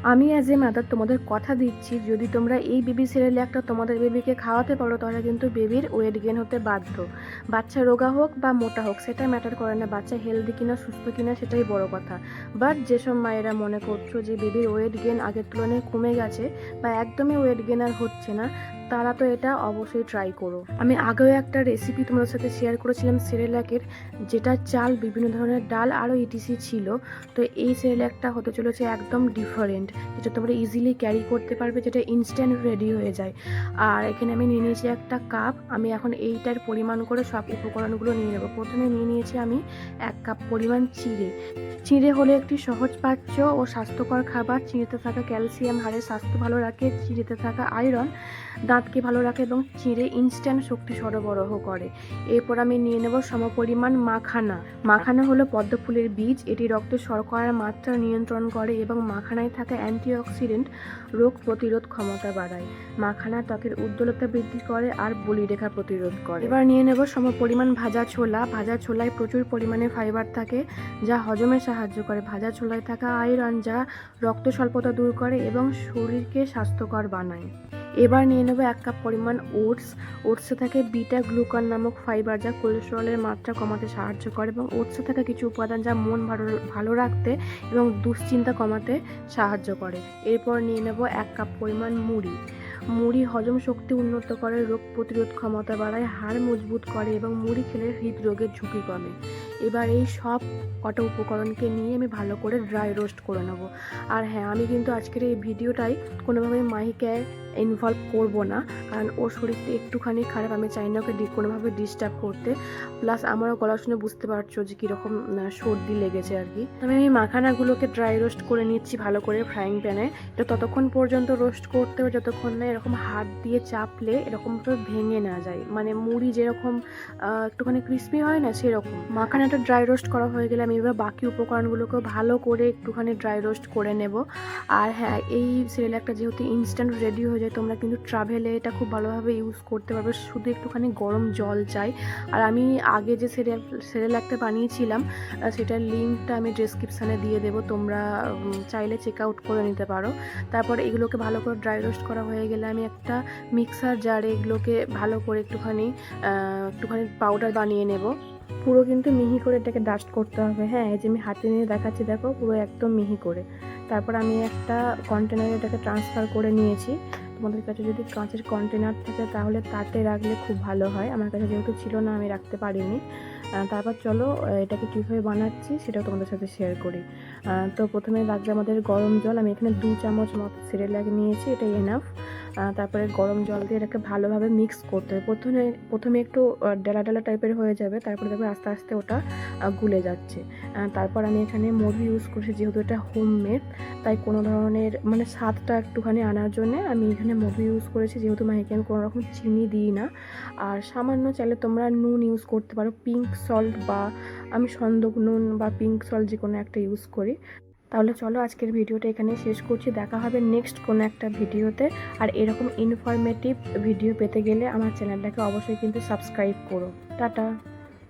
আমি as a mother তোমাদের কথা দিচ্ছি, যদি তোমরা এই বেবি সিরিয়ালটা তোমাদের বেবিকে খাওয়াতে পারো তাহলে কিন্তু বেবির ওয়েট গেন হতে বাধ্য। বাচ্চা রোগা হোক বা মোটা হোক সেটা ম্যাটার করে না, বাচ্চা হেলদি কিনা সুস্থ কিনা সেটাই বড় কথা। বাট যেসব মায়েরা মনে করছো যে বেবির ওয়েট গেন আগের তুলনায় কমে গেছে বা একদমই ওয়েট গেন আর হচ্ছে না, তারা তো এটা অবশ্যই ট্রাই করো। আমি আগেও একটা রেসিপি তোমাদের সাথে শেয়ার করেছিলাম সেরেলাকের, যেটা চাল, বিভিন্ন ধরনের ডাল আরও ইটিসি ছিল। তো এই সেরেলাকটা হতে চলেছে একদম ডিফারেন্ট, যেটা তোমরা ইজিলি ক্যারি করতে পারবে, যেটা ইনস্ট্যান্ট রেডি হয়ে যায়। আর এখানে আমি নিয়ে নিয়েছি একটা কাপ। আমি এখন এইটার পরিমাণ করে সব উপকরণগুলো নিয়ে নেব। প্রথমে নিয়ে নিয়েছি আমি 1 কাপ পরিমাণ চিঁড়ে। চিঁড়ে হলো একটি সহজপাচ্য ও স্বাস্থ্যকর খাবার। চিঁড়েতে থাকা ক্যালসিয়াম হাড়ের স্বাস্থ্য ভালো রাখে, চিঁড়েতে থাকা আয়রন দাঁতকে ভালো রাখে এবং চিঁড়ে ইনস্ট্যান্ট শক্তি সরবরাহ করে। এরপর আমি নিয়ে নেব সমপরিমাণ মাখানা। মাখানা হলো পদ্ম ফুলের বীজ। এটি রক্তে শর্করার মাত্রা নিয়ন্ত্রণ করে এবং মাখানায় থাকা অ্যান্টিঅক্সিডেন্ট রোগ প্রতিরোধ ক্ষমতা বাড়ায়। মাখানা ত্বকের উজ্জ্বলতা বৃদ্ধি করে আর বলিরেখা প্রতিরোধ করে। এবার নিয়ে নেব সমপরিমাণ ভাজা ছোলা। ভাজা ছোলায় প্রচুর পরিমাণে ফাইবার থাকে যা হজমে সাহায্য করে। ভাজা ছোলায় থাকা আয়রন যা রক্ত স্বল্পতা দূর করে এবং শরীরকে স্বাস্থ্যকর বানায়। এবার নিয়ে নেব 1 কাপ পরিমাণ ওটস। ওটসে থাকে বিটা গ্লুকান নামক ফাইবার যা কোলেস্টেরলের মাত্রা কমাতে সাহায্য করে এবং ওটসে থাকা কিছু উপাদান যা মন ভালো রাখতে এবং দুশ্চিন্তা কমাতে সাহায্য করে। এরপর নিয়ে নেব 1 কাপ পরিমাণ মুড়ি। মুড়ি হজম শক্তি উন্নত করে, রোগ প্রতিরোধ ক্ষমতা বাড়ায়, হাড় মজবুত করে এবং মুড়ি খেলে হৃদরোগের ঝুঁকি কমে। এবার এই সব কটা উপকরণকে নিয়ে আমি ভালো করে ড্রাই রোস্ট করে নেব। আর হ্যাঁ, আমি কিন্তু আজকের এই ভিডিওটাই কোনোভাবেই মাহিকে ইনভলভ করব না, কারণ ওর শরীরটা একটুখানি খারাপ। আমি চাই না ওকে কোনোভাবে ডিস্টার্ব করতে। প্লাস আমারও গলা শুনে বুঝতে পারছো যে কীরকম সর্দি লেগেছে আর কি। আমি মাখানাগুলোকে ড্রাই রোস্ট করে নিচ্ছি ভালো করে ফ্রাইং প্যানে। এটা ততক্ষণ পর্যন্ত রোস্ট করতে হবে যতক্ষণ না এরকম হাত দিয়ে চাপলে এরকমভাবে ভেঙে না যায়, মানে মুড়ি যেরকম একটুখানি ক্রিস্পি হয় না সেরকম। মাখানাটা ড্রাই রোস্ট করা হয়ে গেলে আমি এবার বাকি উপকরণগুলোকে ভালো করে একটুখানি ড্রাই রোস্ট করে নেব। আর হ্যাঁ, এই সেরেলাকটা যেহেতু ইনস্ট্যান্ট রেডি হয়ে যায়, তোমরা কিন্তু ট্রাভেলে এটা খুব ভালোভাবে ইউজ করতে পারবে। শুধু একটুখানি গরম জল চাই। আর আমি আগে যে সেরেলাকটা বানিয়েছিলাম সেটার লিঙ্কটা আমি ডেসক্রিপশানে দিয়ে দেবো, তোমরা চাইলে চেক আউট করে নিতে পারো। তারপর এগুলোকে ভালো করে ড্রাই রোস্ট করা হয়ে গেলে আমি একটা মিক্সার জারে এগুলোকে ভালো করে একটুখানি পাউডার বানিয়ে নেব। পুরো কিন্তু মিহি করে এটাকে ডাস্ট করতে হবে। হ্যাঁ, এই যে আমি হাতে নিয়ে দেখাচ্ছি, দেখো পুরো একদম মিহি করে। তারপর আমি একটা কন্টেনারে এটাকে ট্রান্সফার করে নিয়েছি। তোমাদের কাছে যদি কাঁচের কন্টেনার থাকে তাহলে তাতে রাখলে খুব ভালো হয়। আমার কাছে যেহেতু ছিল না আমি রাখতে পারিনি। তারপর চলো এটাকে কীভাবে বানাচ্ছি সেটাও তোমাদের সাথে শেয়ার করি। তো প্রথমে লাগবে আমাদের গরম জল। আমি এখানে 2 চামচ মতো সেরেলাক নিয়েছি, এটাই এনাফ। তারপরে গরম জল দিয়ে এটাকে ভালোভাবে মিক্স করতে হবে। প্রথমে একটু ডেলা ডেলা টাইপের হয়ে যাবে, তারপরে দেখবে আস্তে আস্তে ওটা গুলে যাচ্ছে। তারপর আমি এখানে মধু ইউজ করছি, যেহেতু এটা হোমমেড তাই কোনো ধরনের মানে স্বাদটা একটুখানি আনার জন্য আমি এখানে মধু ইউজ করেছি, যেহেতু মাহিকে আমি কোনো রকম চিনি দিই না। আর সামান্য চাইলে তোমরা নুন ইউজ করতে পারো, পিঙ্ক সল্ট, বা আমি সন্দক নুন বা পিঙ্ক সল্ট যে কোনো একটা ইউজ করি। তাহলে চলো আজকের ভিডিওটা এখানে শেষ করছি। দেখা হবে নেক্সট কোনো একটা ভিডিওতে। আর এরকম ইনফরমেটিভ ভিডিও পেতে গেলে আমার চ্যানেলটাকে অবশ্যই কিন্তু সাবস্ক্রাইব করো। টাটা।